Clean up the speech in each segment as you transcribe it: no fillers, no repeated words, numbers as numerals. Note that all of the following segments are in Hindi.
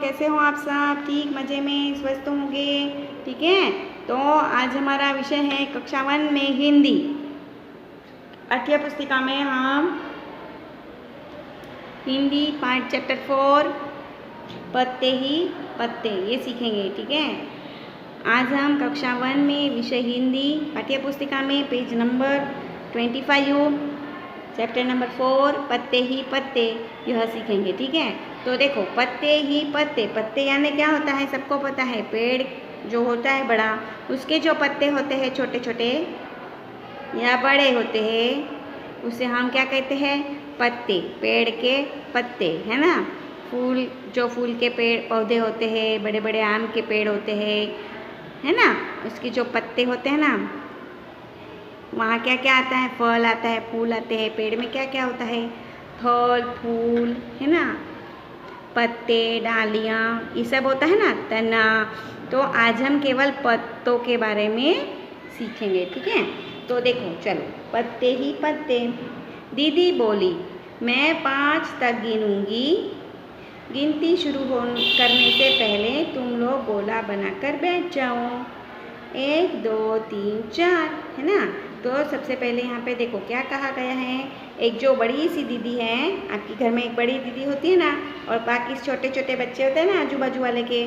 कैसे हो आप सब? ठीक, मज़े में, स्वस्थ होंगे? ठीक है। तो आज हमारा विषय है कक्षा 1 में हिंदी। पाठ्य पुस्तिका में हम हिंदी पाठ चैप्टर 4 पत्ते ही पत्ते ये सीखेंगे। ठीक है। आज हम कक्षा 1 में विषय हिंदी पाठ्य पुस्तिका में पेज नंबर 25 चैप्टर नंबर 4 पत्ते ही पत्ते यह सीखेंगे। ठीक है। तो देखो, पत्ते ही पत्ते, पत्ते यानी क्या होता है सबको पता है, पेड़ जो होता है बड़ा, उसके जो पत्ते होते हैं छोटे छोटे या बड़े होते हैं उसे हम क्या कहते हैं? पत्ते। पेड़ के पत्ते, है ना। फूल, जो फूल के पेड़ पौधे होते हैं, बड़े बड़े आम के पेड़ होते हैं, है ना, उसके जो पत्ते होते हैं ना, वहाँ क्या क्या आता है? फल आता है, फूल आते हैं। पेड़ में क्या क्या होता है? फल, फूल, है ना, पत्ते, डालियाँ, ये सब होता है ना, तना। तो आज हम केवल पत्तों के बारे में सीखेंगे। ठीक है। तो देखो, चलो, पत्ते ही पत्ते। दीदी बोली, मैं 5 तक गिनूंगी, गिनती शुरू करने से पहले तुम लोग गोला बनाकर बैठ जाओ। 1 2 3 4, है ना। तो सबसे पहले यहाँ पे देखो क्या कहा गया है। एक जो बड़ी सी दीदी है, आपके घर में एक बड़ी दीदी होती है ना, और बाकी छोटे छोटे बच्चे होते हैं ना आजू बाजू वाले के,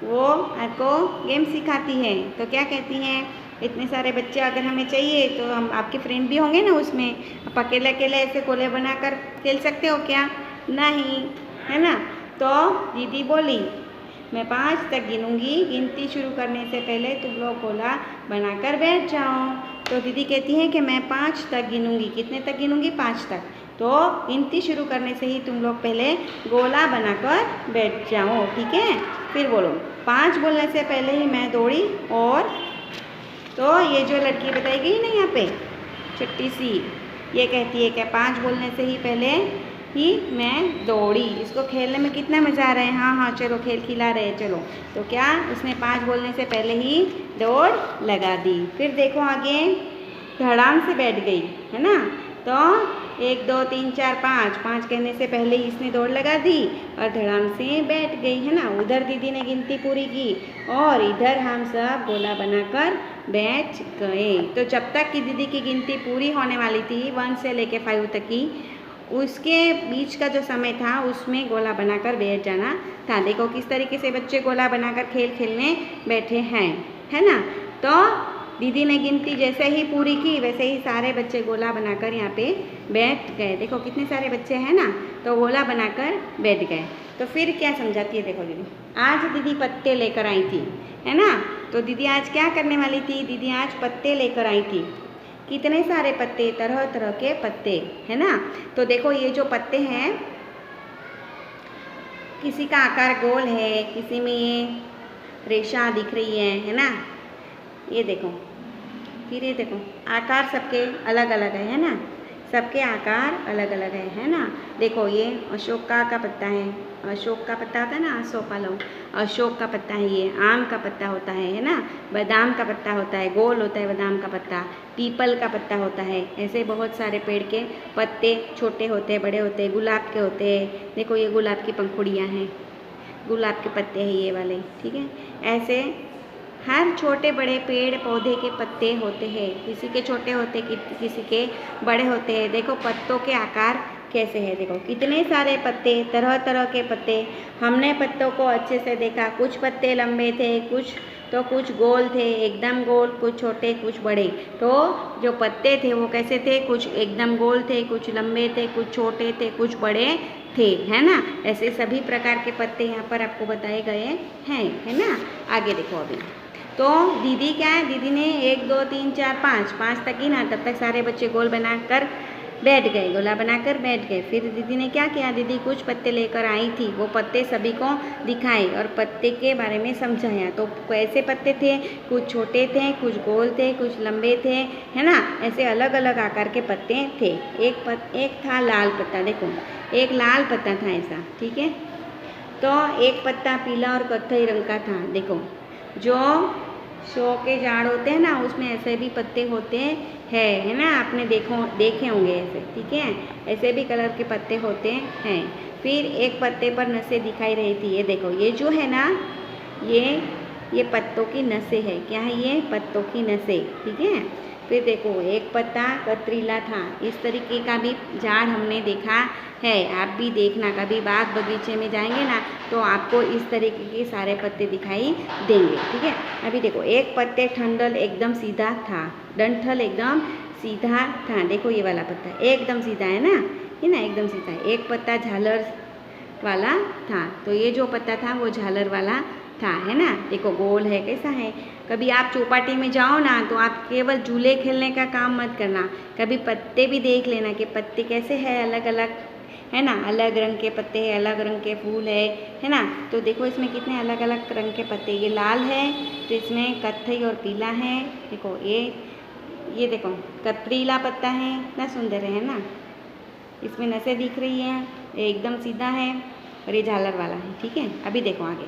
वो आपको गेम सिखाती है। तो क्या कहती हैं, इतने सारे बच्चे अगर हमें चाहिए तो हम आपके फ्रेंड भी होंगे ना उसमें, आप अकेले अकेले ऐसे गोले बनाकर खेल सकते हो क्या? नहीं, है ना। तो दीदी बोली, मैं 5 तक गिनूंगी, गिनती शुरू करने से पहले तुम लोग गोला बनाकर बैठ जाओ। तो दीदी कहती है कि मैं 5 तक गिनूंगी। कितने तक गिनूंगी? 5 तक। तो गिनती शुरू करने से ही तुम लोग पहले गोला बनाकर बैठ जाओ। ठीक है। फिर बोलो, 5 बोलने से पहले ही मैं दौड़ी और, तो ये जो लड़की बताई गई ना यहाँ पे छोटी सी, ये कहती है कि 5 बोलने से ही पहले ही मैं दौड़ी। इसको खेलने में कितना मज़ा आ रहा है। हाँ हाँ, चलो खेल खिला रहे हैं, चलो। तो क्या उसने 5 बोलने से पहले ही दौड़ लगा दी। फिर देखो आगे, धड़ाम से बैठ गई, है ना। तो 1 2 3 4 5, 5 कहने से पहले ही इसने दौड़ लगा दी और धड़ाम से बैठ गई, है ना। उधर दीदी ने गिनती पूरी की और इधर हम सब गोला बनाकर बैठ गए। तो जब तक कि दीदी की गिनती पूरी होने वाली थी 1 से लेके 5 तक की, उसके बीच का जो समय था उसमें गोला बनाकर बैठ जाना था। देखो किस तरीके से बच्चे गोला बनाकर खेल खेलने बैठे हैं, है ना। तो दीदी ने गिनती जैसे ही पूरी की वैसे ही सारे बच्चे गोला बनाकर यहाँ पे बैठ गए। देखो कितने सारे बच्चे हैं ना, तो गोला बनाकर बैठ गए। तो फिर क्या समझाती है, देखो दीदी, आज दीदी पत्ते लेकर आई थी, है ना। तो दीदी आज क्या करने वाली थी? दीदी आज पत्ते लेकर आई थी। कितने सारे पत्ते, तरह तरह के पत्ते, है ना। तो देखो ये जो पत्ते हैं, किसी का आकार गोल है, किसी में ये रेशा दिख रही है ना। ये देखो, फिर ये देखो, आकार सबके अलग अलग है ना, सबके आकार अलग अलग है ना। देखो ये अशोक का पत्ता है, अशोक का पत्ता होता है ना, अशोपालो, अशोक का पत्ता है। ये आम का पत्ता होता है ना। बादाम का पत्ता होता है, गोल होता है बादाम का पत्ता। पीपल का पत्ता होता है। ऐसे बहुत सारे पेड़ के पत्ते छोटे होते हैं, बड़े होते हैं, गुलाब के होते हैं। देखो ये गुलाब की पंखुड़ियाँ हैं, गुलाब के पत्ते हैं ये वाले। ठीक है। ऐसे हर छोटे बड़े पेड़ पौधे के पत्ते होते हैं, किसी के छोटे होते किसी के बड़े होते हैं। देखो पत्तों के आकार कैसे है, देखो कितने सारे पत्ते, तरह तरह के पत्ते। हमने पत्तों को अच्छे से देखा, कुछ पत्ते लंबे थे, कुछ गोल थे, एकदम गोल, कुछ छोटे कुछ बड़े। तो जो पत्ते थे वो कैसे थे? कुछ एकदम गोल थे, कुछ लंबे थे, कुछ छोटे थे, कुछ बड़े थे, है ना। ऐसे सभी प्रकार के पत्ते यहाँ पर आपको बताए गए हैं, है ना। आगे देखो अभी, तो दीदी क्या है, दीदी ने 1 2 3 4 5 तक गिना, तब तक सारे बच्चे गोल बनाकर बैठ गए, गोला बनाकर बैठ गए। फिर दीदी ने क्या किया, दीदी कुछ पत्ते लेकर आई थी, वो पत्ते सभी को दिखाए और पत्ते के बारे में समझाया। तो कैसे पत्ते थे? कुछ छोटे थे, कुछ गोल थे, कुछ लंबे थे, है ना। ऐसे अलग अलग आकार के पत्ते थे। एक था लाल पत्ता, देखो एक लाल पत्ता था ऐसा, ठीक है। तो एक पत्ता पीला और कत्थई रंग का था। देखो जो शो के झाड़ होते हैं ना, उसमें ऐसे भी पत्ते होते हैं, है ना। आपने देखे होंगे ऐसे, ठीक है। ऐसे भी कलर के पत्ते होते हैं। फिर एक पत्ते पर नसें दिखाई रही थी। ये देखो, ये जो है ना, ये पत्तों की नसें है। क्या है ये? पत्तों की नसें, ठीक है। फिर देखो, एक पत्ता पथरीला था। इस तरीके का भी झाड़ हमने देखा है। आप भी देखना, कभी बाग बगीचे में जाएंगे ना तो आपको इस तरीके के सारे पत्ते दिखाई देंगे, ठीक है। अभी देखो, एक पत्ते ठंडल एकदम सीधा था। डंठल एकदम सीधा था। देखो ये वाला पत्ता एकदम सीधा है ना, ये ना एकदम सीधा है। एक पत्ता झालर वाला था। तो ये जो पत्ता था वो झालर वाला था, है ना। देखो गोल है, कैसा है। कभी आप चौपाटी में जाओ ना तो आप केवल झूले खेलने का काम मत करना, कभी पत्ते भी देख लेना कि पत्ते कैसे हैं, अलग अलग है ना। अलग रंग के पत्ते हैं, अलग रंग के फूल है ना। तो देखो इसमें कितने अलग अलग रंग के पत्ते। ये लाल है तो इसमें कत्थई और पीला है। देखो ये देखो कतरीला पत्ता है, इतना सुंदर है ना। इसमें नसें दिख रही हैं, ये एकदम सीधा है और ये झालर वाला है, ठीक है। अभी देखो आगे,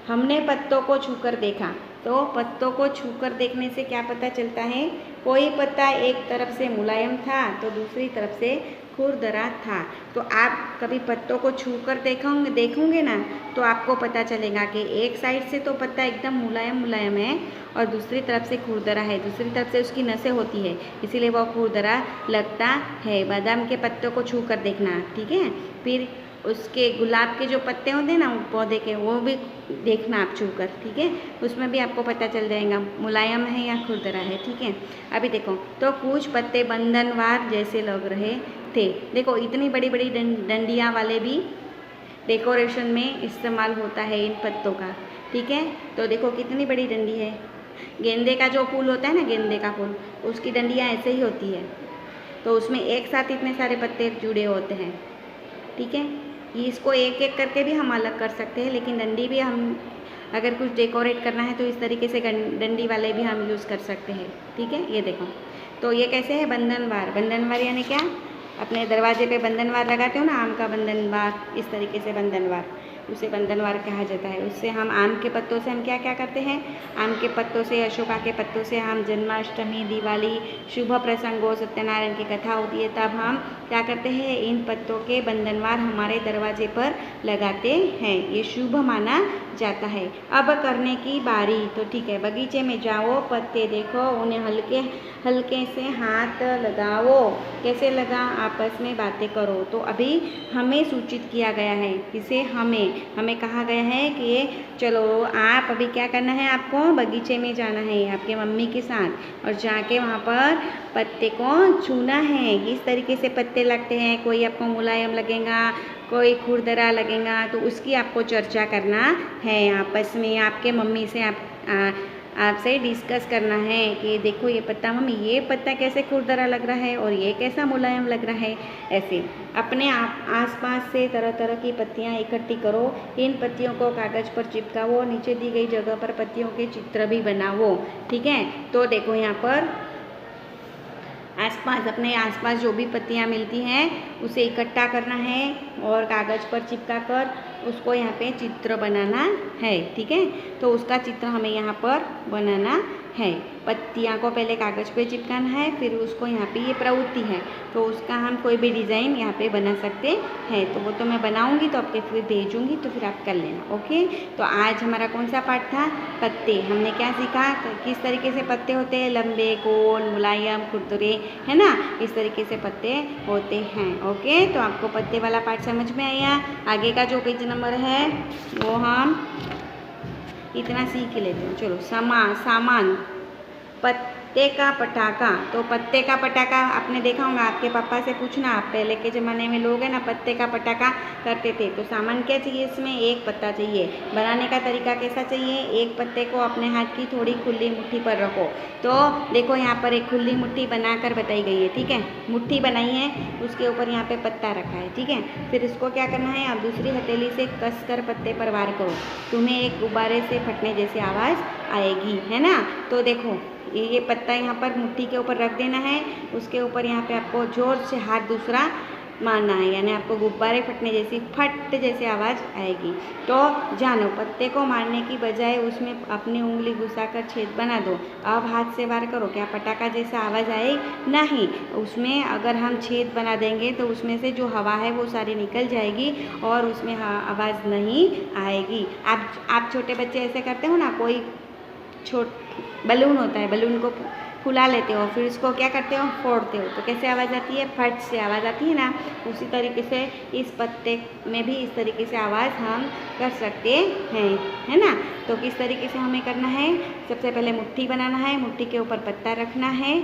हमने पत्तों को छूकर देखा। तो पत्तों को छूकर देखने से क्या पता चलता है? कोई पत्ता एक तरफ से मुलायम था तो दूसरी तरफ से खुरदरा था। तो आप कभी पत्तों को छूकर देखोगे ना तो आपको पता चलेगा कि एक साइड से तो पत्ता एकदम मुलायम है और दूसरी तरफ से खुरदरा है। दूसरी तरफ से उसकी नसें होती है, इसीलिए वह खुरदरा लगता है। बादाम के पत्तों को छूकर देखना, ठीक है। फिर उसके गुलाब के जो पत्ते होते हैं ना पौधे के, वो भी देखना आप छूकर, ठीक है। उसमें भी आपको पता चल जाएगा मुलायम है या खुरदरा है, ठीक है। अभी देखो, तो कुछ पत्ते बंधनवार जैसे लग रहे थे। देखो इतनी बड़ी बड़ी डंडियाँ वाले भी डेकोरेशन में इस्तेमाल होता है इन पत्तों का, ठीक है। तो देखो कितनी बड़ी डंडी है। गेंदे का जो फूल होता है ना, गेंदे का फूल, उसकी डंडियाँ ऐसे ही होती है। तो उसमें एक साथ इतने सारे पत्ते जुड़े होते हैं, ठीक है। इसको एक एक करके भी हम अलग कर सकते हैं, लेकिन डंडी भी हम अगर कुछ डेकोरेट करना है तो इस तरीके से डंडी वाले भी हम यूज़ कर सकते हैं, ठीक है। ये देखो, तो ये कैसे है? बंधनवार। बंधनवार यानी क्या? अपने दरवाजे पे बंधनवार लगाते हो ना, आम का बंधनवार, इस तरीके से बंधनवार, उसे बंधनवार कहा जाता है। उससे हम आम के पत्तों से हम क्या क्या करते हैं? आम के पत्तों से, अशोका के पत्तों से हम जन्माष्टमी, दिवाली, शुभ प्रसंगों, सत्यनारायण की कथा होती है तब हम क्या करते हैं? इन पत्तों के बंधनवार हमारे दरवाजे पर लगाते हैं। ये शुभ माना जाता है। अब करने की बारी, तो ठीक है, बगीचे में जाओ, पत्ते देखो, उन्हें हल्के हल्के से हाथ लगाओ। कैसे लगा? आपस में बातें करो। तो अभी हमें सूचित किया गया है, किसे? हमें कहा गया है कि चलो आप अभी क्या करना है, आपको बगीचे में जाना है आपके मम्मी के साथ और जाके वहाँ पर पत्ते को छूना है। किस तरीके से पत्ते लगते हैं, कोई आपको मुलायम लगेगा, कोई खुरदरा लगेगा, तो उसकी आपको चर्चा करना है आपस में। आपके मम्मी से आपसे डिस्कस करना है कि देखो ये पत्ता मम्मी, ये पत्ता कैसे खुरदरा लग रहा है और ये कैसा मुलायम लग रहा है। ऐसे अपने आसपास से तरह तरह की पत्तियाँ इकट्ठी करो। इन पत्तियों को कागज़ पर चिपकाओ, नीचे दी गई जगह पर पत्तियों के चित्र भी बनाओ, ठीक है। तो देखो यहाँ पर अपने आसपास जो भी पत्तियाँ मिलती हैं उसे इकट्ठा करना है और कागज़ पर चिपका कर उसको यहाँ पे चित्र बनाना है, ठीक है। तो उसका चित्र हमें यहाँ पर बनाना है। पत्तियाँ को पहले कागज़ पे चिपकाना है, फिर उसको यहाँ पे, ये प्रवृत्ति है तो उसका हम कोई भी डिज़ाइन यहाँ पे बना सकते हैं। तो वो तो मैं बनाऊँगी तो आपके फिर भेजूँगी, तो फिर आप कर लेना, ओके। तो आज हमारा कौन सा पाठ था? पत्ते। हमने क्या सीखा? किस तरीके से पत्ते होते हैं? लंबे, गोल, मुलायम, खुरदुरे, है ना, इस तरीके से पत्ते होते हैं, ओके। तो आपको पत्ते वाला पाठ समझ में आया। आगे का जो पेज नंबर है वो हम इतना सीख लेते हैं। चलो, सामान, पत्ते का पटाखा। तो पत्ते का पटाखा आपने देखा होगा, आपके पापा से पूछना, आप पहले के ज़माने में लोग हैं ना पत्ते का पटाखा करते थे। तो सामान क्या चाहिए इसमें? एक पत्ता चाहिए। बनाने का तरीका कैसा चाहिए? एक पत्ते को अपने हाथ की थोड़ी खुली मुट्ठी पर रखो। तो देखो यहाँ पर एक खुली मुट्ठी बनाकर बताई गई है, ठीक है। मुट्ठी बनाई है, उसके ऊपर यहाँ पे पत्ता रखा है, ठीक है। फिर इसको क्या करना है? अब दूसरी हथेली से कसकर पत्ते पर वार करो, तुम्हें एक गुब्बारे से फटने जैसी आवाज़ आएगी, है ना। तो देखो ये पत्ता यहाँ पर मुट्ठी के ऊपर रख देना है, उसके ऊपर यहाँ पे आपको जोर से हाथ दूसरा मारना है, यानी आपको गुब्बारे फटने जैसी फट जैसे आवाज़ आएगी। तो जानो, पत्ते को मारने की बजाय उसमें अपनी उंगली घुसाकर छेद बना दो। अब हाथ से वार करो, क्या पटाखा जैसा आवाज़ आए? नहीं। उसमें अगर हम छेद बना देंगे तो उसमें से जो हवा है वो सारी निकल जाएगी और उसमें आवाज़ नहीं आएगी। आप छोटे बच्चे ऐसे करते हो ना, कोई बलून होता है, बलून को फुला लेते हो, फिर उसको क्या करते हो, फोड़ते हो, तो कैसे आवाज़ आती है? फट से आवाज़ आती है ना। उसी तरीके से इस पत्ते में भी इस तरीके से आवाज़ हम कर सकते हैं, है ना। तो किस तरीके से हमें करना है? सबसे पहले मुट्ठी बनाना है, मुट्ठी के ऊपर पत्ता रखना है।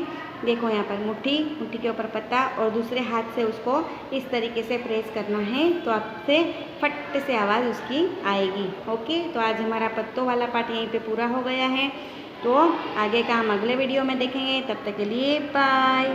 देखो यहाँ पर मुट्ठी के ऊपर पत्ता, और दूसरे हाथ से उसको इस तरीके से प्रेस करना है, तो आपसे फट से आवाज़ उसकी आएगी। ओके, तो आज हमारा पत्तों वाला पार्ट यहीं पे पूरा हो गया है। तो आगे का हम अगले वीडियो में देखेंगे। तब तक के लिए बाय।